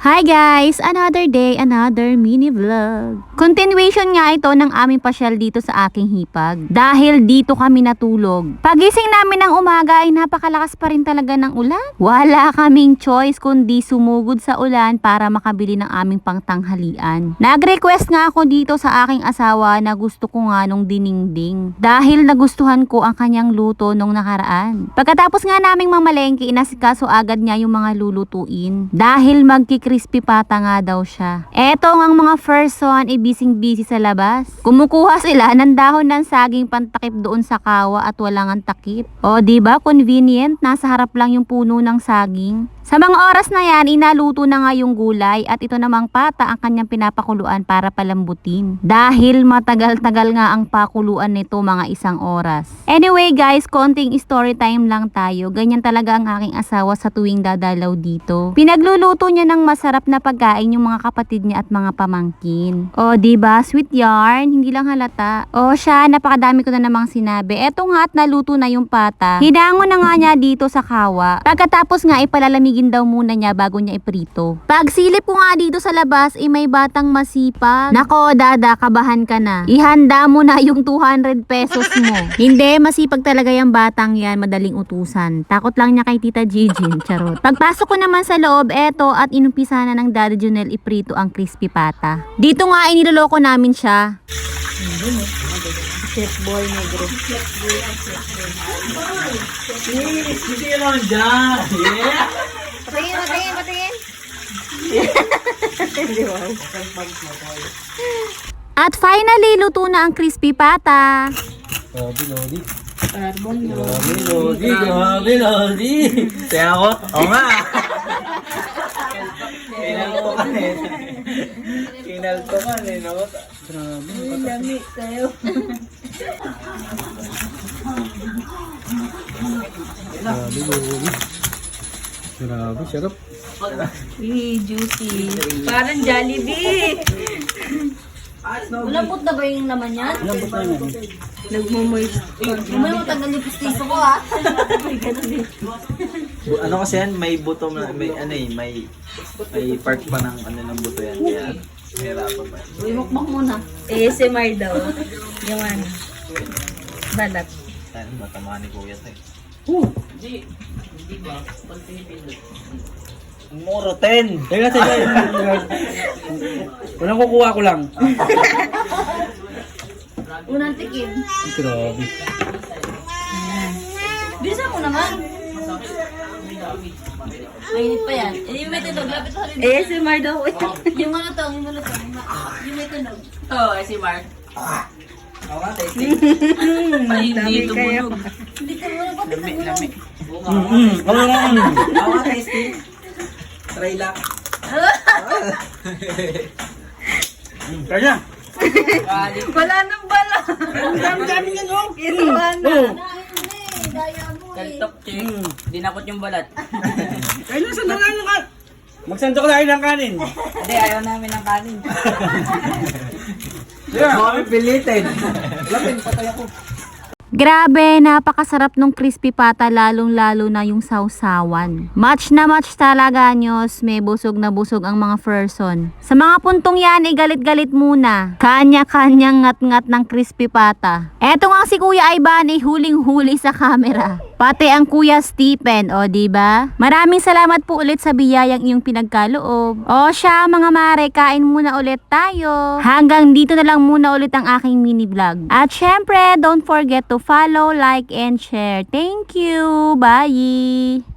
Hi guys! Another day, another mini vlog. Continuation nga ito ng aming pasyal dito sa aking hipag. Dahil dito kami natulog. Pagising namin ng umaga ay napakalakas pa rin talaga ng ulan. Wala kaming choice kundi sumugod sa ulan para makabili ng aming pangtanghalian. Nag-request nga ako dito sa aking asawa na gusto ko nga nung diningding. Dahil nagustuhan ko ang kanyang luto nung nakaraan. Pagkatapos nga naming mamalengke, inasikaso agad niya yung mga lulutuin. Dahil crispy pata nga daw siya. Eto ang mga person busy sa labas. Kumukuha sila ng dahon ng saging pantakip doon sa kawa at walang ang takip. O diba convenient, nasa harap lang yung puno ng saging. Sa mga oras na yan, inaluto na nga yung gulay at ito namang pata ang kanyang pinapakuluan para palambutin. Dahil matagal-tagal nga ang pakuluan nito, mga 1 oras. Anyway guys, konting story time lang tayo. Ganyan talaga ang aking asawa sa tuwing dadalaw dito. Pinagluluto niya ng masarap na pagkain yung mga kapatid niya at mga pamangkin. O diba, sweet yarn, hindi lang halata. O siya, napakadami ko na namang sinabi. Eto nga at naluto na yung pata. Hinango na nga niya dito sa kawa. Pagkatapos nga ipalalamig daw muna niya bago niya iprito. Pagsilip ko nga dito sa labas, may batang masipag. Nako, dada, kabahan ka na. Ihanda mo na yung 200 pesos mo. Hindi, masipag talaga yung batang yan, madaling utusan. Takot lang niya kay Tita Gigi, charot. Pagpasok ko naman sa loob, eto at inumpisa na ng Daddy Junel iprito ang crispy pata. Dito nga iniloloko namin siya. Chef boy negro. Yes, hindi naman dyan. Yeah. Patingin. At finally, luto na ang crispy pata. Lodi. Kaya ako, oo nga. Kinaltokan eh, no? Grabe. Lami kayo. Grabe, sarap. Juicy. Parang Jollibee. Malambot na ba yung laman yan? Malambot na yan. Nagmumoist. Umay mo tagal yung pistiso ko ha. Ano kasi yan, may buto, may ano eh, may part pa ng ano ng buto yan. Kaya, hirapan pa. Uy, mukbang muna. ASMR daw. Yung ano. Balat. Yan, matamaan ni Kuya to eh. Ang muro, 10! Teka. Unang kukuha ko lang. Unang tikim. Grabe. Bisa mo naman. Mainit pa yan. Yung may tunog, lapit sa rin. ASMR daw. Yung malutong. Yung may tunog. Oo, ASMR. Oo nga, tasty. Hindi tumunog. Hindi tumunog. Lami. Oo nga, tasty. Try lang. Kaya. Wala nang bala. Dami yan, oh. Kinuha na. Kaltok, chick. Dinakot yung balat. Kaya nung sandok na yung kanin. Magsandok na kayo ng kanin. Hindi, ayaw namin ng kanin. Kami pilitin. Lapin, patay ako. Grabe, napakasarap nung crispy pata, lalong-lalo na yung sausawan. Match na match talaga, nyos. May busog na busog ang mga person. Sa mga puntong yan, galit-galit muna. Kanya-kanyang ngat-ngat ng crispy pata. Eto nga si Kuya Ivan, huling-huli sa camera. Pati ang Kuya Stephen, o diba? Maraming salamat po ulit sa biyayang iyong pinagkaloob. O siya, mga mare, kain muna ulit tayo. Hanggang dito na lang muna ulit ang aking mini vlog. At syempre, don't forget to follow, like, and share. Thank you! Bye!